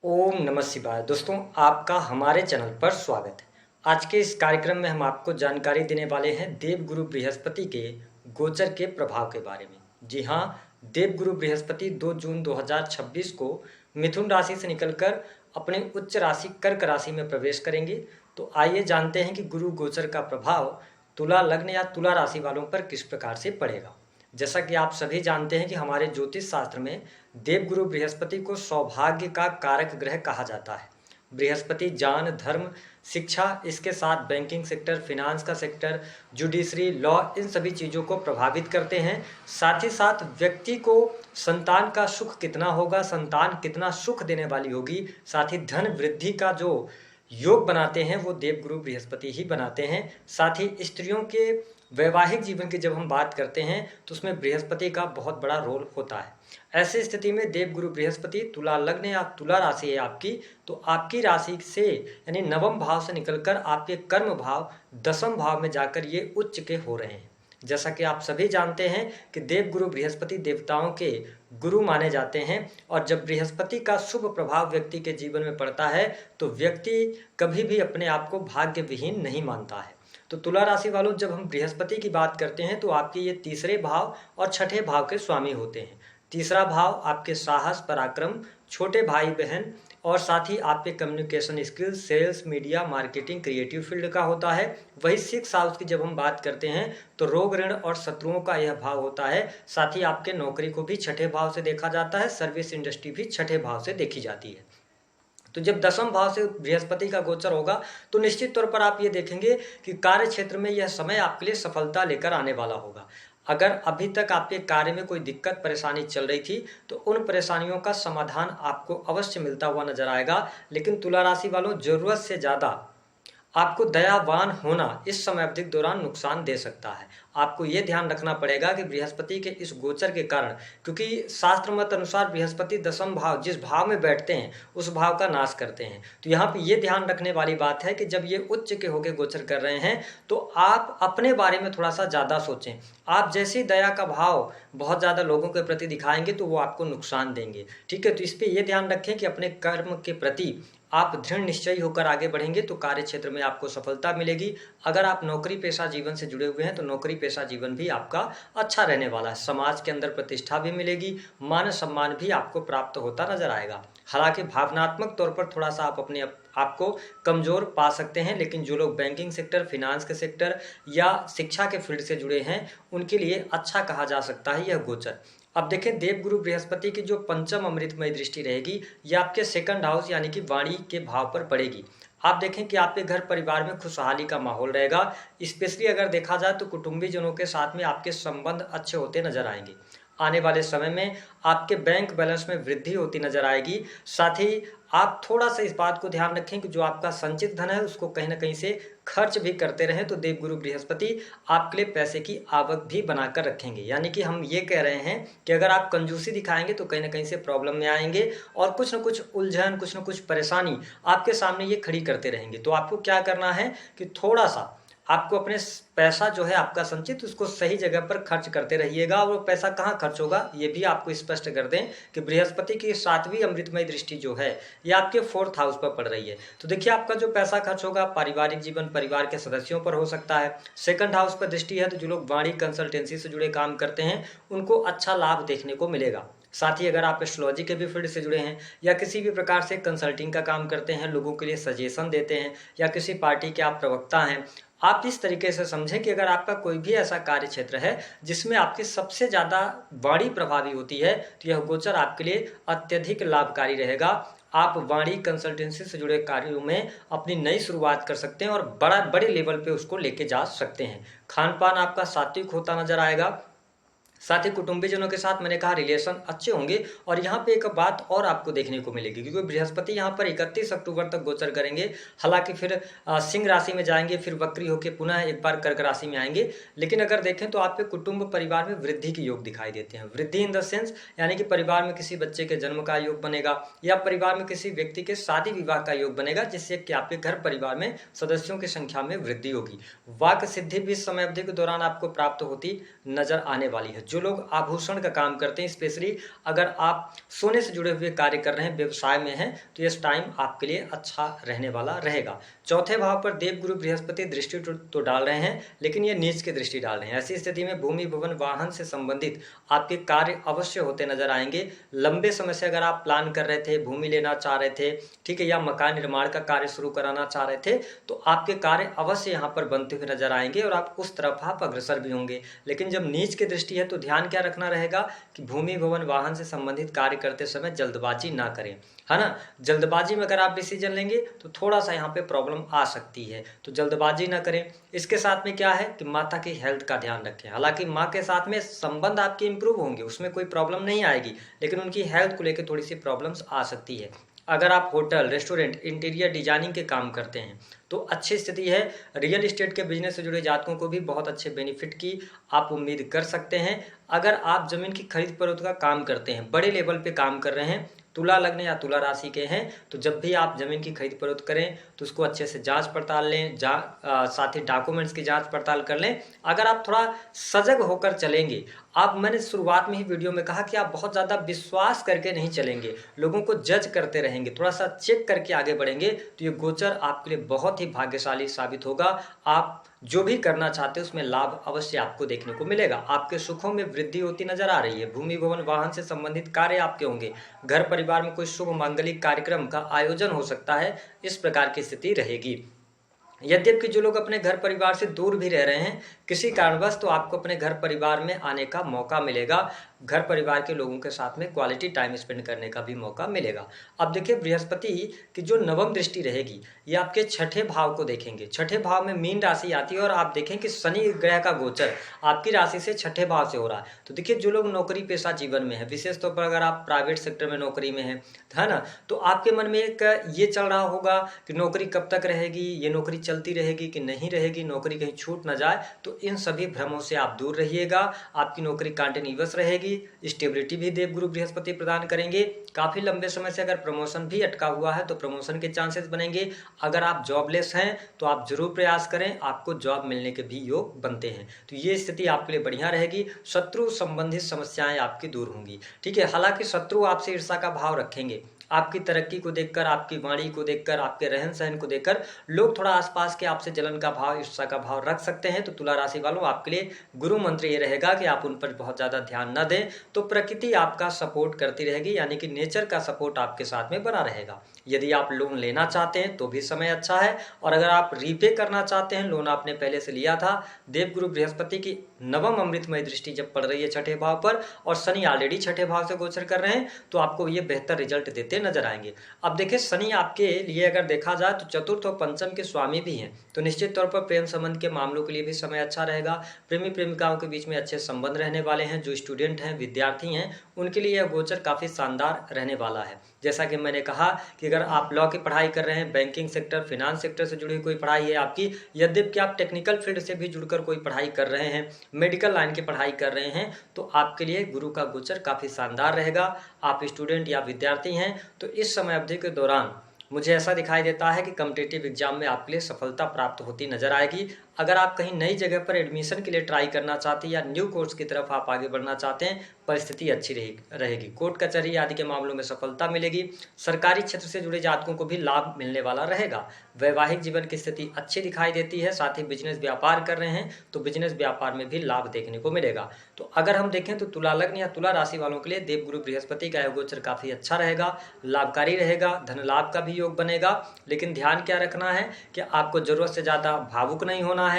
ओम नमः शिवाय। दोस्तों, आपका हमारे चैनल पर स्वागत है। आज के इस कार्यक्रम में हम आपको जानकारी देने वाले हैं देवगुरु बृहस्पति के गोचर के प्रभाव के बारे में। जी हाँ, देवगुरु बृहस्पति 2 जून 2026 को मिथुन राशि से निकलकर अपने उच्च राशि कर्क राशि में प्रवेश करेंगे। तो आइए जानते हैं कि गुरु गोचर का प्रभाव तुला लग्न या तुला राशि वालों पर किस प्रकार से पड़ेगा। जैसा कि आप सभी जानते हैं कि हमारे ज्योतिष शास्त्र में देवगुरु बृहस्पति को सौभाग्य का कारक ग्रह कहा जाता है। बृहस्पति ज्ञान, धर्म, शिक्षा, इसके साथ बैंकिंग सेक्टर, फिनांस का सेक्टर, जुडिशरी, लॉ, इन सभी चीज़ों को प्रभावित करते हैं। साथ ही साथ व्यक्ति को संतान का सुख कितना होगा, संतान कितना सुख देने वाली होगी, साथ ही धन वृद्धि का जो योग बनाते हैं वो देवगुरु बृहस्पति ही बनाते हैं। साथ ही स्त्रियों के वैवाहिक जीवन की जब हम बात करते हैं तो उसमें बृहस्पति का बहुत बड़ा रोल होता है। ऐसी स्थिति में देवगुरु बृहस्पति तुला लग्न या तुला राशि है आपकी, तो आपकी राशि से यानी नवम भाव से निकलकर आपके कर्म भाव दसम भाव में जाकर ये उच्च के हो रहे हैं। जैसा कि आप सभी जानते हैं कि देवगुरु बृहस्पति देवताओं के गुरु माने जाते हैं, और जब बृहस्पति का शुभ प्रभाव व्यक्ति के जीवन में पड़ता है तो व्यक्ति कभी भी अपने आप को भाग्य विहीन नहीं मानता है। तो तुला राशि वालों, जब हम बृहस्पति की बात करते हैं तो आपके ये तीसरे भाव और छठे भाव के स्वामी होते हैं। तीसरा भाव आपके साहस, पराक्रम, छोटे भाई बहन और साथ ही आपके communication skills, sales, media, marketing, creative field का होता है। वही 6 हाउस की जब हम बात करते हैं तो रोग, ऋण और शत्रुओं का यह भाव होता है। साथ ही आपके नौकरी को भी छठे भाव से देखा जाता है, सर्विस इंडस्ट्री भी छठे भाव से देखी जाती है। तो जब दसम भाव से बृहस्पति का गोचर होगा तो निश्चित तौर पर आप ये देखेंगे कि कार्य क्षेत्र में यह समय आपके लिए सफलता लेकर आने वाला होगा। अगर अभी तक आपके कार्य में कोई दिक्कत परेशानी चल रही थी तो उन परेशानियों का समाधान आपको अवश्य मिलता हुआ नजर आएगा। लेकिन तुला राशि वालों, जरूरत से ज़्यादा आपको दयावान होना इस समय अवधि के दौरान नुकसान दे सकता है। आपको ये ध्यान रखना पड़ेगा कि बृहस्पति के इस गोचर के कारण, क्योंकि शास्त्र मत अनुसार बृहस्पति दसम भाव जिस भाव में बैठते हैं उस भाव का नाश करते हैं। तो यहाँ पे ये ध्यान रखने वाली बात है कि जब ये उच्च के होके गोचर कर रहे हैं तो आप अपने बारे में थोड़ा सा ज़्यादा सोचें। आप जैसी दया का भाव बहुत ज़्यादा लोगों के प्रति दिखाएंगे तो वो आपको नुकसान देंगे। ठीक है, तो इस पर यह ध्यान रखें कि अपने कर्म के प्रति आप दृढ़ निश्चयी होकर आगे बढ़ेंगे तो कार्य क्षेत्र में आपको सफलता मिलेगी। अगर आप नौकरी पेशा जीवन से जुड़े हुए हैं तो नौकरी पेशा जीवन भी आपका अच्छा रहने वाला है। समाज के अंदर प्रतिष्ठा भी मिलेगी, मान सम्मान भी आपको प्राप्त होता नजर आएगा। हालांकि भावनात्मक तौर पर थोड़ा सा आप अपने आपको कमजोर पा सकते हैं, लेकिन जो लोग बैंकिंग सेक्टर, फिनांस के सेक्टर या शिक्षा के फील्ड से जुड़े हैं उनके लिए अच्छा कहा जा सकता है यह गोचर। अब देखें, देवगुरु बृहस्पति की जो पंचम अमृतमय दृष्टि रहेगी यह आपके सेकंड हाउस यानी कि वाणी के भाव पर पड़ेगी। आप देखें कि आपके घर परिवार में खुशहाली का माहौल रहेगा। स्पेशली अगर देखा जाए तो कुटुंबीजनों के साथ में आपके संबंध अच्छे होते नजर आएंगे। आने वाले समय में आपके बैंक बैलेंस में वृद्धि होती नजर आएगी। साथ ही आप थोड़ा सा इस बात को ध्यान रखें कि जो आपका संचित धन है उसको कहीं ना कहीं से खर्च भी करते रहें, तो देवगुरु बृहस्पति आपके लिए पैसे की आवक भी बनाकर रखेंगे। यानी कि हम ये कह रहे हैं कि अगर आप कंजूसी दिखाएंगे तो कहीं ना कहीं से प्रॉब्लम में आएंगे और कुछ ना कुछ उलझन, कुछ ना कुछ परेशानी आपके सामने ये खड़ी करते रहेंगे। तो आपको क्या करना है कि थोड़ा सा आपको अपने पैसा जो है आपका संचित उसको सही जगह पर खर्च करते रहिएगा। और वो पैसा कहाँ खर्च होगा ये भी आपको स्पष्ट कर दें कि बृहस्पति की 7वीं अमृतमय दृष्टि जो है ये आपके 4th हाउस पर पड़ रही है। तो देखिए, आपका जो पैसा खर्च होगा पारिवारिक जीवन, परिवार के सदस्यों पर हो सकता है। सेकंड हाउस पर दृष्टि है तो जो लोग वाणी कंसल्टेंसी से जुड़े काम करते हैं उनको अच्छा लाभ देखने को मिलेगा। साथ ही अगर आप एस्ट्रोलॉजी के भी फील्ड से जुड़े हैं या किसी भी प्रकार से कंसल्टिंग का काम करते हैं, लोगों के लिए सजेशन देते हैं या किसी पार्टी के आप प्रवक्ता हैं, आप इस तरीके से समझें कि अगर आपका कोई भी ऐसा कार्य क्षेत्र है जिसमें आपकी सबसे ज़्यादा वाणी प्रभावी होती है तो यह गोचर आपके लिए अत्यधिक लाभकारी रहेगा। आप वाणी कंसल्टेंसी से जुड़े कार्यों में अपनी नई शुरुआत कर सकते हैं और बड़े लेवल पे उसको लेके जा सकते हैं। खान पान आपका सात्विक होता नजर आएगा। साथ ही कुटुंबीजनों के साथ मैंने कहा रिलेशन अच्छे होंगे। और यहाँ पे एक बात और आपको देखने को मिलेगी, क्योंकि बृहस्पति यहाँ पर 31 अक्टूबर तक गोचर करेंगे। हालांकि फिर सिंह राशि में जाएंगे, फिर वक्री होकर पुनः एक बार कर्क राशि में आएंगे। लेकिन अगर देखें तो आपके कुटुंब परिवार में वृद्धि के योग दिखाई देते हैं। वृद्धि इन द सेंस यानी कि परिवार में किसी बच्चे के जन्म का योग बनेगा या परिवार में किसी व्यक्ति के शादी विवाह का योग बनेगा, जिससे कि आपके घर परिवार में सदस्यों की संख्या में वृद्धि होगी। वाक सिद्धि भी इस समय अवधि के दौरान आपको प्राप्त होती नजर आने वाली है। जो लोग आभूषण का काम करते हैं, स्पेशली अगर आप सोने से जुड़े हुए कार्य कर रहे हैं, व्यवसाय में हैं, तो इस टाइम आपके लिए अच्छा रहने वाला रहेगा। चौथे भाव पर देवगुरु बृहस्पति दृष्टि तो डाल रहे हैं, लेकिन ये नीच की दृष्टि डाल रहे हैं। ऐसी स्थिति में भूमि भवन वाहन से संबंधित आपके कार्य अवश्य होते नजर आएंगे। लंबे समय से अगर आप प्लान कर रहे थे, भूमि लेना चाह रहे थे, ठीक है, या मकान निर्माण का कार्य शुरू कराना चाह रहे थे, तो आपके कार्य अवश्य यहाँ पर बनते हुए नजर आएंगे और आप उस तरफ आप अग्रसर भी होंगे। लेकिन जब नीच की दृष्टि है तो ध्यान क्या रखना रहेगा कि भूमि भवन वाहन से संबंधित कार्य करते समय जल्दबाजी ना करें, है ना। जल्दबाजी में अगर आप डिसीजन लेंगे तो थोड़ा सा यहाँ पे प्रॉब्लम आ सकती है, तो जल्दबाजी ना करें। इसके साथ में क्या है कि माता की हेल्थ का ध्यान रखें। हालांकि माँ के साथ में संबंध आपके इंप्रूव होंगे, उसमें कोई प्रॉब्लम नहीं आएगी, लेकिन उनकी हेल्थ को लेकर थोड़ी सी प्रॉब्लम्स आ सकती है। अगर आप होटल, रेस्टोरेंट, इंटीरियर डिजाइनिंग के काम करते हैं तो अच्छी स्थिति है। रियल एस्टेट के बिजनेस से जुड़े जातकों को भी बहुत अच्छे बेनिफिट की आप उम्मीद कर सकते हैं। अगर आप जमीन की खरीद फरोख्त का काम करते हैं, बड़े लेवल पे काम कर रहे हैं, तुला लग्न या तुला राशि के हैं, तो जब भी आप जमीन की खरीद फरोख्त करें तो उसको अच्छे से जांच पड़ताल लें, साथ ही डॉक्यूमेंट्स की जांच पड़ताल कर लें। अगर आप थोड़ा सजग होकर चलेंगे, मैंने शुरुआत में ही वीडियो में कहा कि आप बहुत ज़्यादा विश्वास करके नहीं चलेंगे, लोगों को जज करते रहेंगे, थोड़ा सा चेक करके आगे बढ़ेंगे, तो ये गोचर आपके लिए बहुत ही भाग्यशाली साबित होगा। आप जो भी करना चाहते हैं उसमें लाभ अवश्य आपको देखने को मिलेगा। आपके सुखों में वृद्धि होती नजर आ रही है। भूमि भवन वाहन से संबंधित कार्य आपके होंगे। घर परिवार में कोई शुभ मांगलिक कार्यक्रम का आयोजन हो सकता है, इस प्रकार की स्थिति रहेगी। यद्यपि जो लोग अपने घर परिवार से दूर भी रह रहे हैं किसी कारणवश, तो आपको अपने घर परिवार में आने का मौका मिलेगा। घर परिवार के लोगों के साथ में क्वालिटी टाइम स्पेंड करने का भी मौका मिलेगा। अब देखिए, बृहस्पति की जो नवम दृष्टि रहेगी ये आपके छठे भाव को देखेंगे। छठे भाव में मीन राशि आती है और आप देखें कि शनि ग्रह का गोचर आपकी राशि से छठे भाव से हो रहा है। तो देखिए, जो लोग नौकरी पेशा जीवन में है, विशेष तौर पर अगर आप प्राइवेट सेक्टर में नौकरी में है ना, तो आपके मन में एक ये चल रहा होगा कि नौकरी कब तक रहेगी, ये नौकरी चलती रहेगी कि नहीं रहेगी, नौकरी कहीं छूट ना जाए। तो इन सभी भ्रमों से आप दूर रहिएगा। आपकी नौकरी कंटिन्यूअस रहेगी, स्टेबिलिटी भी देवगुरु बृहस्पति प्रदान करेंगे। काफी लंबे समय से अगर प्रमोशन भी अटका हुआ है तो प्रमोशन के चांसेस बनेंगे। अगर आप जॉबलेस हैं तो आप जरूर प्रयास करें, आपको जॉब मिलने के भी योग बनते हैं। तो ये स्थिति आपके लिए बढ़िया रहेगी। शत्रु संबंधित समस्याएं आपकी दूर होंगी, ठीक है। हालांकि शत्रु आपसे ईर्ष्या का भाव रखेंगे। आपकी तरक्की को देखकर, आपकी वाणी को देखकर, आपके रहन सहन को देखकर लोग थोड़ा आसपास के आपसे जलन का भाव, ईर्ष्या का भाव रख सकते हैं। तो तुला राशि वालों, आपके लिए गुरु मंत्र ये रहेगा कि आप उन पर बहुत ज्यादा ध्यान न दें, तो प्रकृति आपका सपोर्ट करती रहेगी, यानी कि नेचर का सपोर्ट आपके साथ में बना रहेगा। यदि आप लोन लेना चाहते हैं तो भी समय अच्छा है, और अगर आप रीपे करना चाहते हैं, लोन आपने पहले से लिया था, देवगुरु बृहस्पति की नवम अमृतमय दृष्टि जब पड़ रही है छठे भाव पर और शनि ऑलरेडी छठे भाव से गोचर कर रहे हैं, तो आपको ये बेहतर रिजल्ट देते नजर आएंगे। अब देखिए, शनि आपके लिए अगर देखा जाए तो चतुर्थ और पंचम के स्वामी भी हैं, तो निश्चित तौर पर प्रेम संबंध के मामलों के लिए भी समय अच्छा रहेगा। प्रेमी प्रेमिकाओं के बीच में अच्छे संबंध रहने वाले हैं। जो स्टूडेंट हैं, विद्यार्थी हैं, उनके लिए यह गोचर काफी शानदार रहने वाला है। जैसा कि मैंने कहा कि अगर आप लॉ की पढ़ाई कर रहे हैं, बैंकिंग सेक्टर, फिनांस सेक्टर से जुड़ी कोई पढ़ाई है आपकी, यद्यपि आप टेक्निकल फील्ड से भी जुड़कर कोई पढ़ाई कर रहे हैं, मेडिकल लाइन की पढ़ाई कर रहे हैं, तो आपके लिए गुरु का गोचर काफी शानदार रहेगा। आप स्टूडेंट या विद्यार्थी हैं तो इस समय अवधि के दौरान मुझे ऐसा दिखाई देता है कि कॉम्पिटिटिव एग्जाम में आपके लिए सफलता प्राप्त होती नजर आएगी। अगर आप कहीं नई जगह पर एडमिशन के लिए ट्राई करना चाहते हैं या न्यू कोर्स की तरफ आप आगे बढ़ना चाहते हैं, परिस्थिति अच्छी रहेगी। कोर्ट कचहरी आदि के मामलों में सफलता मिलेगी। सरकारी क्षेत्र से जुड़े जातकों को भी लाभ मिलने वाला रहेगा। वैवाहिक जीवन की स्थिति अच्छी दिखाई देती है। साथ ही बिजनेस व्यापार कर रहे हैं तो बिजनेस व्यापार में भी लाभ देखने को मिलेगा। तो अगर हम देखें तो तुला लग्न या तुला राशि वालों के लिए देवगुरु बृहस्पति का गोचर काफी अच्छा रहेगा, लाभकारी रहेगा, धन लाभ का भी योग बनेगा। लेकिन ध्यान क्या रखना है कि आपको जरूरत से ज्यादा भावुक नहीं होना